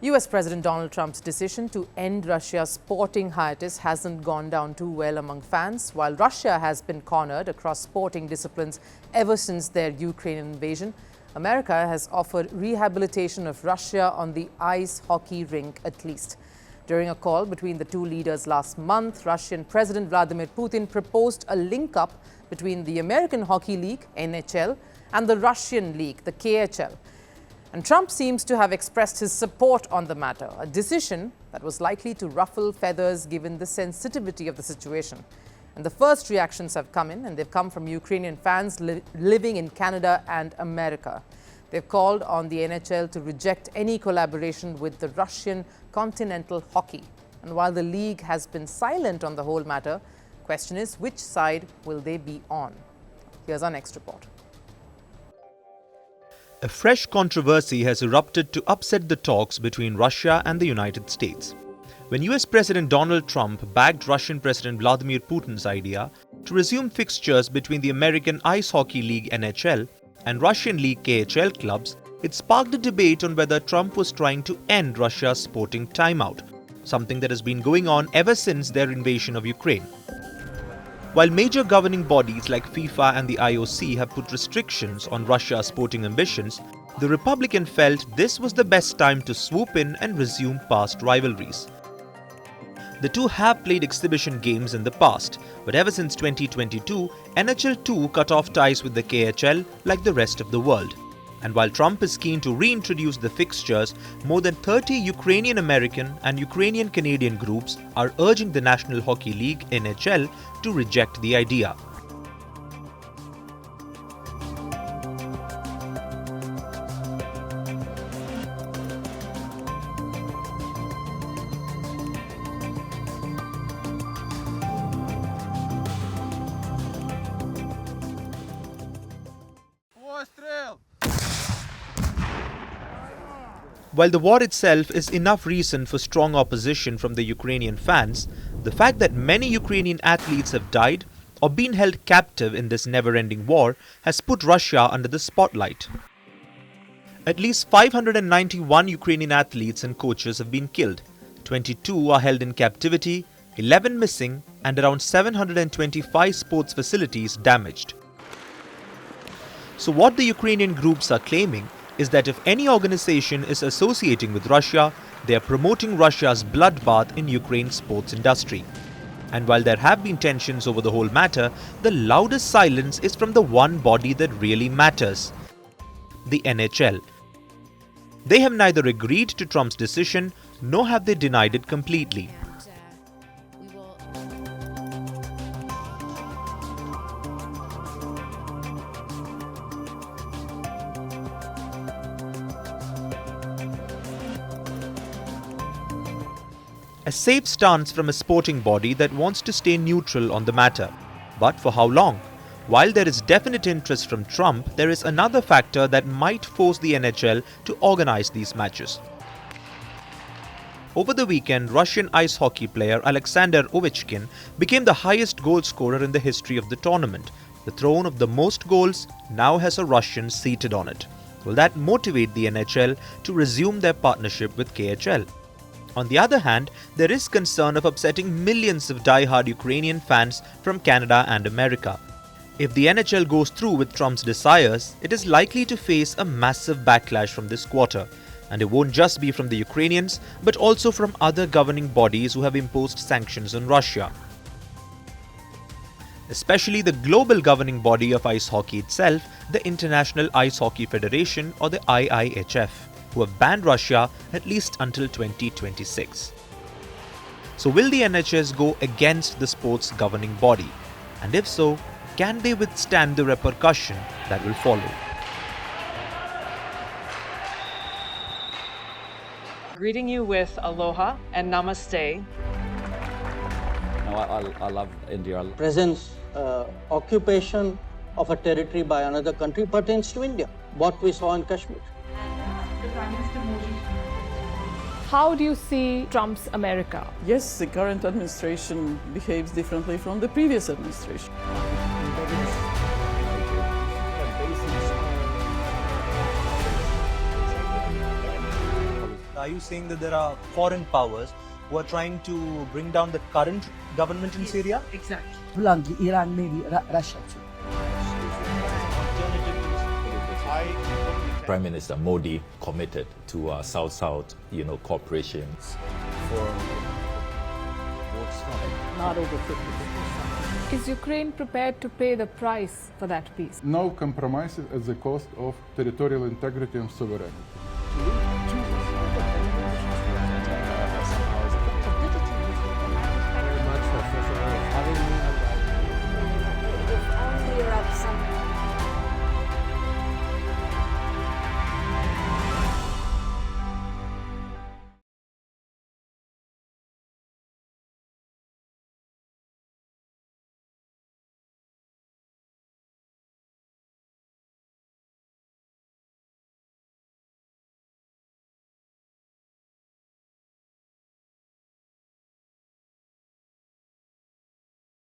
US President Donald Trump's decision to end Russia's sporting hiatus hasn't gone down too well among fans, while Russia has been cornered across sporting disciplines ever since their Ukrainian invasion. America has offered rehabilitation of Russia on the ice hockey rink at least. During a call between the two leaders last month, Russian President Vladimir Putin proposed a link-up between the American Hockey League, NHL, and the Russian League, the KHL. And Trump seems to have expressed his support on the matter, a decision that was likely to ruffle feathers given the sensitivity of the situation. And the first reactions have come in, and they've come from Ukrainian fans living in Canada and America. They've called on the NHL to reject any collaboration with the Russian continental hockey. And while the league has been silent on the whole matter, the question is, which side will they be on? Here's our next report. A fresh controversy has erupted to upset the talks between Russia and the United States. When US President Donald Trump backed Russian President Vladimir Putin's idea to resume fixtures between the American Ice Hockey League NHL and Russian League KHL clubs, it sparked a debate on whether Trump was trying to end Russia's sporting timeout, something that has been going on ever since their invasion of Ukraine. While major governing bodies like FIFA and the IOC have put restrictions on Russia's sporting ambitions, the Republican felt this was the best time to swoop in and resume past rivalries. The two have played exhibition games in the past, but ever since 2022, NHL-2 cut off ties with the KHL like the rest of the world. And while Trump is keen to reintroduce the fixtures, more than 30 Ukrainian-American and Ukrainian-Canadian groups are urging the National Hockey League (NHL) to reject the idea. While the war itself is enough reason for strong opposition from the Ukrainian fans, the fact that many Ukrainian athletes have died or been held captive in this never-ending war has put Russia under the spotlight. At least 591 Ukrainian athletes and coaches have been killed, 22 are held in captivity, 11 missing, and around 725 sports facilities damaged. So what the Ukrainian groups are claiming is that if any organization is associating with Russia, they are promoting Russia's bloodbath in Ukraine's sports industry. And while there have been tensions over the whole matter, the loudest silence is from the one body that really matters, the NHL. They have neither agreed to Trump's decision, nor have they denied it completely. A safe stance from a sporting body that wants to stay neutral on the matter. But for how long? While there is definite interest from Trump, there is another factor that might force the NHL to organize these matches. Over the weekend, Russian ice hockey player Alexander Ovechkin became the highest goal scorer in the history of the tournament. The throne of the most goals now has a Russian seated on it. Will that motivate the NHL to resume their partnership with KHL? On the other hand, there is concern of upsetting millions of die-hard Ukrainian fans from Canada and America. If the NHL goes through with Trump's desires, it is likely to face a massive backlash from this quarter. And it won't just be from the Ukrainians, but also from other governing bodies who have imposed sanctions on Russia. Especially the global governing body of ice hockey itself, the International Ice Hockey Federation or the IIHF. Who have banned Russia at least until 2026. So will the NHS go against the sport's governing body? And if so, can they withstand the repercussion that will follow? Greeting you with aloha and namaste. No, I love India. Presence, occupation of a territory by another country pertains to India. What we saw in Kashmir. How do you see Trump's America? Yes, the current administration behaves differently from the previous administration. are you saying that there are foreign powers who are trying to bring down the current government in Syria? Exactly. Bluntly, Iran, maybe Russia too. Prime Minister Modi committed to South-South, cooperation. Not over 50%. Is Ukraine prepared to pay the price for that peace? No compromises at the cost of territorial integrity and sovereignty.